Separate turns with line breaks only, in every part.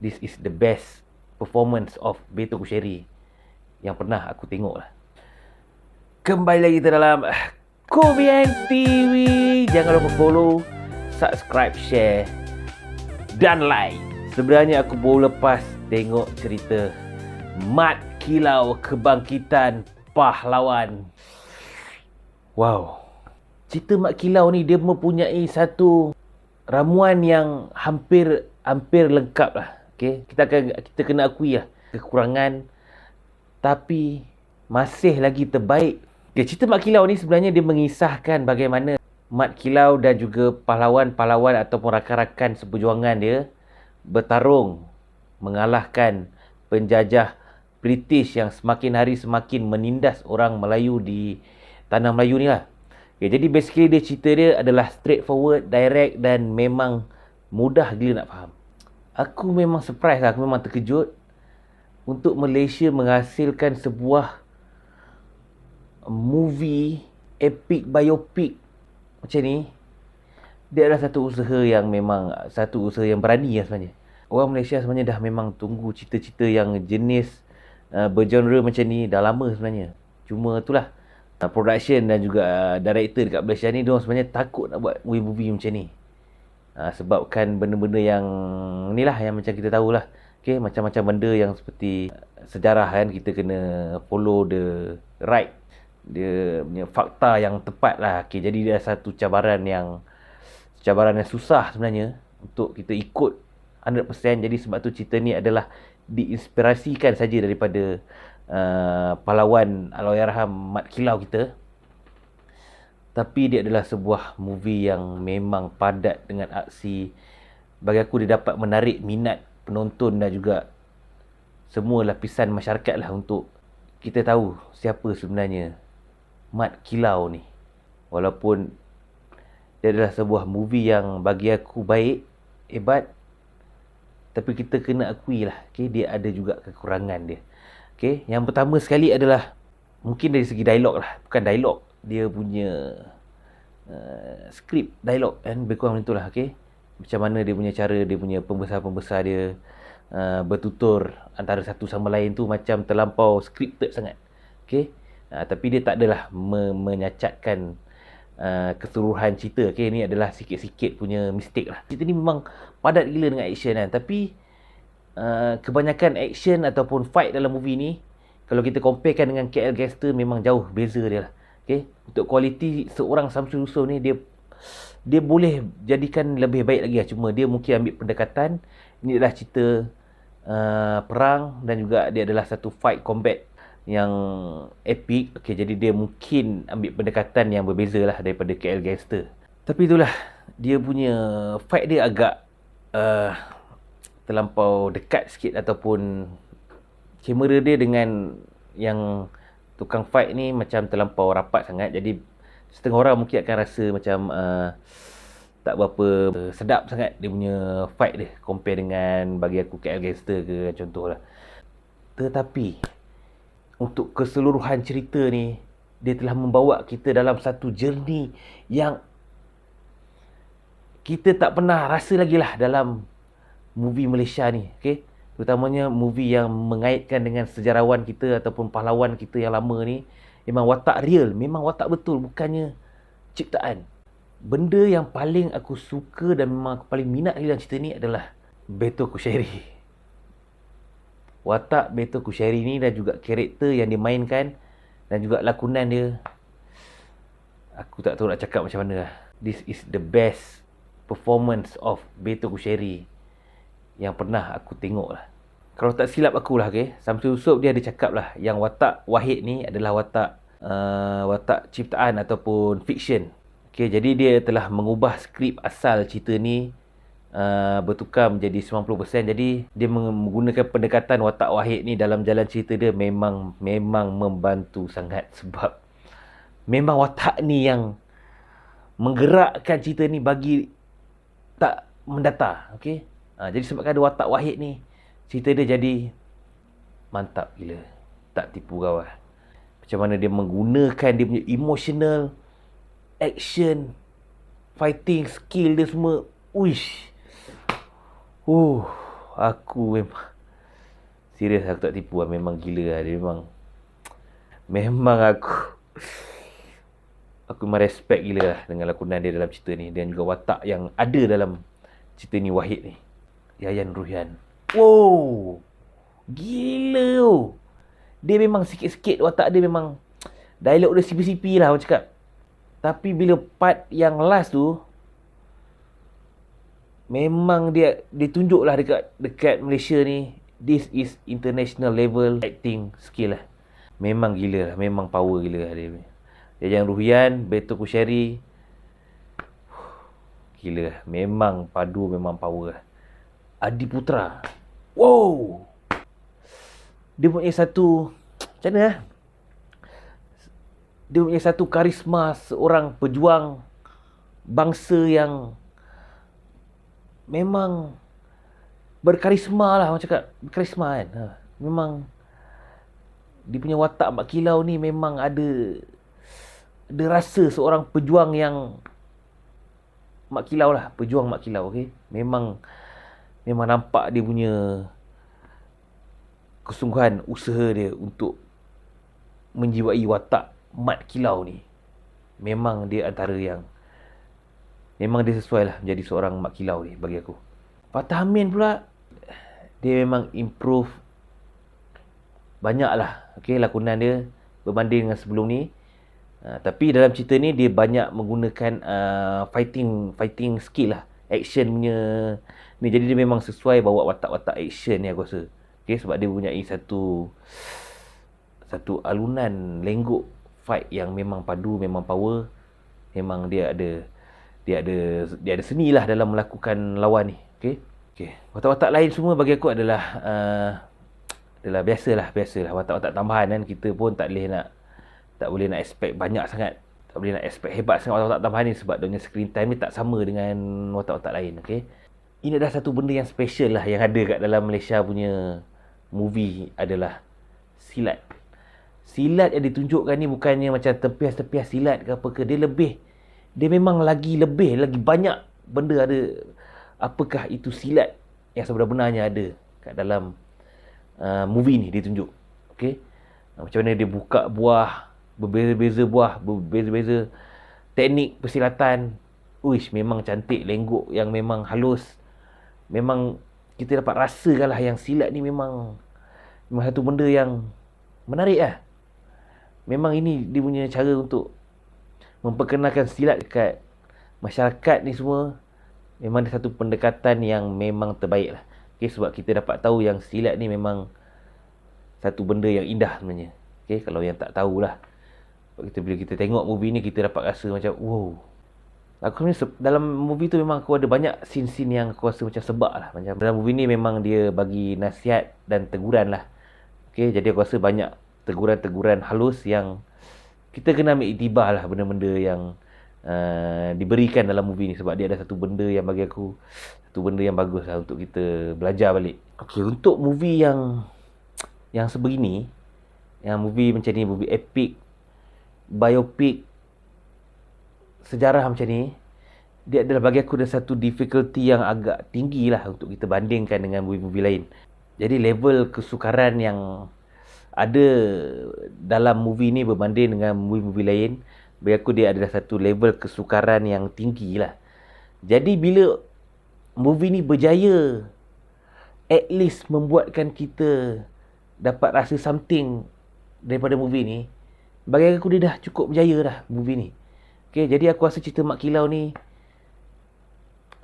This is the best performance of Beto Kusheri yang pernah aku tengok lah. Kembali lagi kita dalam Kubiang TV. Jangan lupa follow, subscribe, share dan like. Sebenarnya aku baru lepas tengok cerita Mat Kilau Kebangkitan Pahlawan. Wow. Cerita Mat Kilau ni dia mempunyai satu ramuan yang hampir lengkap lah. Okay? Kita kena akui lah kekurangan, tapi masih lagi terbaik. Okay, cerita Mat Kilau ni sebenarnya dia mengisahkan bagaimana Mat Kilau dan juga pahlawan-pahlawan ataupun rakan-rakan seperjuangan dia bertarung mengalahkan penjajah British yang semakin hari semakin menindas orang Melayu di tanah Melayu ni lah. Okay, jadi basically dia cerita dia adalah straightforward, direct dan memang mudah gila nak faham. Aku memang surprise lah, aku memang terkejut untuk Malaysia menghasilkan sebuah movie epic biopic macam ni. Dia adalah satu usaha yang berani lah sebenarnya. Orang Malaysia sebenarnya dah memang tunggu cerita-cerita yang jenis bergenre macam ni dah lama sebenarnya. Cuma itulah production dan juga director dekat Malaysia ni diorang sebenarnya takut nak buat movie macam ni. Sebabkan benda-benda yang ni lah yang macam kita tahulah. Okay, macam-macam benda yang seperti sejarah kan, kita kena follow the right, dia punya fakta yang tepat lah. Okay, jadi dia satu cabaran yang susah sebenarnya untuk kita ikut 100%. Jadi sebab tu cerita ni adalah diinspirasikan saja daripada pahlawan Allahyarham Mat Kilau kita. Tapi dia adalah sebuah movie yang memang padat dengan aksi. Bagi aku dia dapat menarik minat penonton dan juga semua lapisan masyarakat lah untuk kita tahu siapa sebenarnya Mat Kilau ni. Walaupun dia adalah sebuah movie yang bagi aku baik, hebat, tapi kita kena akui lah, okay, dia ada juga kekurangan dia. Okay, yang pertama sekali adalah mungkin dari segi dialog lah. Bukan dialog, dia punya skrip dialog kan, lebih kurang macam itulah. Okay, macam mana dia punya cara, dia punya pembesar-pembesar dia bertutur antara satu sama lain tu macam terlampau scripted sangat. Okay, tapi dia tak adalah menyacatkan keseluruhan cerita. Okay, ni adalah sikit-sikit punya mistake lah. Cerita ni memang padat gila dengan action kan, tapi kebanyakan action ataupun fight dalam movie ni, kalau kita comparekan dengan KL Gangster, memang jauh beza dia lah. Okay, untuk kualiti seorang Samsul Yusof ni, dia boleh jadikan lebih baik lagi lah. Cuma dia mungkin ambil pendekatan, ini adalah cerita perang dan juga dia adalah satu fight combat yang epic. Okay, jadi dia mungkin ambil pendekatan yang berbeza lah daripada KL Gangster. Tapi itulah, dia punya fight dia agak terlampau dekat sikit, ataupun kamera dia dengan yang tukang fight ni macam terlampau rapat sangat. Jadi setengah orang mungkin akan rasa macam tak berapa sedap sangat dia punya fight dia compare dengan bagi aku KL Gangster ke contohlah. Tetapi untuk keseluruhan cerita ni, dia telah membawa kita dalam satu journey yang kita tak pernah rasa lagi lah dalam movie Malaysia ni. Okay, terutamanya movie yang mengaitkan dengan sejarawan kita ataupun pahlawan kita yang lama ni. Memang watak real, memang watak betul, bukannya ciptaan. Benda yang paling aku suka dan memang aku paling minat dalam cerita ni adalah Beto Kusheri. Watak Beto Kusheri ni dan juga karakter yang dimainkan dan juga lakonan dia, aku tak tahu nak cakap macam mana lah. This is the best performance of Beto Kusheri yang pernah aku tengok lah. Kalau tak silap aku lah, okay, Samsul Yusof dia ada cakap lah yang watak Wahid ni adalah watak ciptaan ataupun fiction. Okay, jadi dia telah mengubah skrip asal cerita ni bertukar menjadi 90%. Jadi dia menggunakan pendekatan watak Wahid ni dalam jalan cerita dia memang membantu sangat. Sebab memang watak ni yang menggerakkan cerita ni bagi tak mendata. Okay, jadi sebab ada watak Wahid ni, cerita dia jadi mantap gila, tak tipu kau lah. Macam mana dia menggunakan dia punya emotional, action, fighting skill dia semua. Uish. Aku memang serius, aku tak tipu lah. Memang gila lah. Dia memang aku memang respect gila lah dengan lakonan dia dalam cerita ni, dan juga watak yang ada dalam cerita ni Wahid ni, Yayan Ruhian. Wow, gila tu. Dia memang sikit-sikit watak dia memang dialog dia sipi-sipi lah orang cakap. Tapi bila part yang last tu, memang dia tunjuk lah dekat Malaysia ni, this is international level acting skill lah. Memang gila lah, memang power gila lah dia. Yayan Ruhian, Beto Kusheri, gila lah. Memang padu, memang power lah. Adi Putra, wow, dia punya satu, macam mana lah, dia punya satu karisma seorang pejuang bangsa yang memang berkarisma lah orang cakap. Berkarisma kan. Memang dia punya watak Mak Kilau ni memang ada rasa seorang pejuang yang Mak Kilau lah. Pejuang Mak Kilau, okay? Memang nampak dia punya kesungguhan usaha dia untuk menjiwai watak Mat Kilau ni. Memang dia antara yang memang dia sesuai lah menjadi seorang Mat Kilau ni bagi aku. Fatah Amin pula, dia memang improve banyak lah, okay, lakonan dia berbanding dengan sebelum ni. Tapi dalam cerita ni dia banyak menggunakan fighting skill lah, action punya ni. Jadi dia memang sesuai bawa watak-watak action ni aku rasa, okay, sebab dia punya satu alunan lenggok fight yang memang padu, memang power. Memang dia ada seni lah dalam melakukan lawan ni, okay. Watak-watak lain semua bagi aku adalah biasalah watak-watak tambahan kan. Kita pun tak boleh nak expect banyak sangat, tak boleh nak expect hebat sangat watak-watak tambahan ni, sebab dia punya screen time ni tak sama dengan watak-watak lain, okay. Ini adalah satu benda yang special lah yang ada kat dalam Malaysia punya movie, adalah silat. Silat yang ditunjukkan ni bukannya macam tepias-tepias silat ke apa ke. Dia memang lagi banyak benda ada. Apakah itu silat yang sebenar-benarnya ada kat dalam movie ni ditunjuk, okay. Macam mana dia buka buah, berbeza-beza teknik persilatan. Uish, memang cantik, lenggok yang memang halus. Memang kita dapat rasakan lah yang silat ni memang satu benda yang menarik lah. Memang ini dia punya cara untuk memperkenalkan silat dekat masyarakat ni semua. Memang ada satu pendekatan yang memang terbaik lah, okay, sebab kita dapat tahu yang silat ni memang satu benda yang indah sebenarnya, okay, kalau yang tak tahulah. Bila kita tengok movie ni, kita dapat rasa macam wow. Aku ni dalam movie tu memang aku ada banyak scene-scene yang aku rasa macam sebab lah. Macam dalam movie ni memang dia bagi nasihat dan teguran lah, okay, jadi aku rasa banyak teguran-teguran halus yang kita kena ambil iktibar lah, benda-benda yang diberikan dalam movie ni. Sebab dia ada satu benda yang bagi aku, satu benda yang bagus lah untuk kita belajar balik. Okay, untuk movie yang sebegini, yang movie macam ni, movie epic, biopic, sejarah macam ni, dia adalah bagi aku ada satu difficulty yang agak tinggi lah untuk kita bandingkan dengan movie-movie lain. Jadi level kesukaran yang ada dalam movie ni berbanding dengan movie-movie lain, bagi aku dia adalah satu level kesukaran yang tinggi lah. Jadi bila movie ni berjaya at least membuatkan kita dapat rasa something daripada movie ni, bagi aku dia dah cukup berjaya dah movie ni, okay. Jadi aku rasa cerita Mak Kilau ni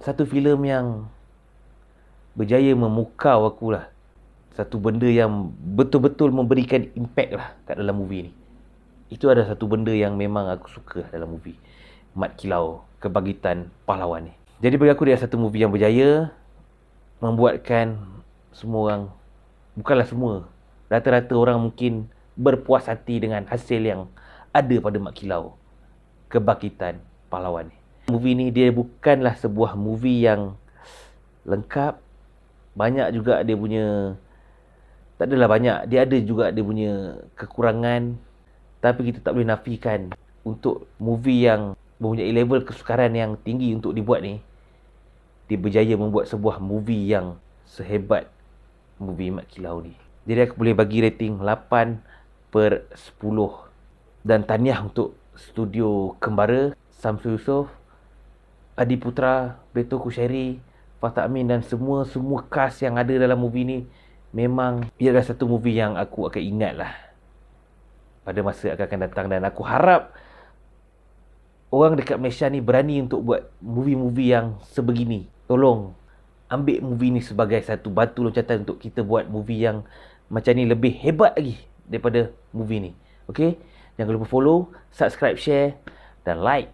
satu filem yang berjaya memukau aku lah. Satu benda yang betul-betul memberikan impact lah kat dalam movie ni. Itu ada satu benda yang memang aku suka dalam movie Mat Kilau, Kebangkitan Pahlawan ni. Jadi bagi aku dia satu movie yang berjaya membuatkan semua orang, bukanlah semua, rata-rata orang mungkin berpuas hati dengan hasil yang ada pada Mat Kilau, Kebangkitan Pahlawan ni. Movie ni dia bukanlah sebuah movie yang lengkap. Banyak juga dia punya, tak adalah banyak, dia ada juga dia punya kekurangan. Tapi kita tak boleh nafikan untuk movie yang mempunyai level kesukaran yang tinggi untuk dibuat ni, dia berjaya membuat sebuah movie yang sehebat movie Mat Kilau ni. Jadi aku boleh bagi rating 8/10. Dan tahniah untuk studio Kembara, Samsul Yusof, Adi Putra, Beto Kushairi, Fatah Amin dan semua cast yang ada dalam movie ni. Memang ia adalah satu movie yang aku akan ingat lah pada masa akan datang. Dan aku harap orang dekat Malaysia ni berani untuk buat movie-movie yang sebegini. Tolong ambil movie ni sebagai satu batu loncatan untuk kita buat movie yang macam ni lebih hebat lagi daripada movie ni. Okay? Jangan lupa follow, subscribe, share dan like.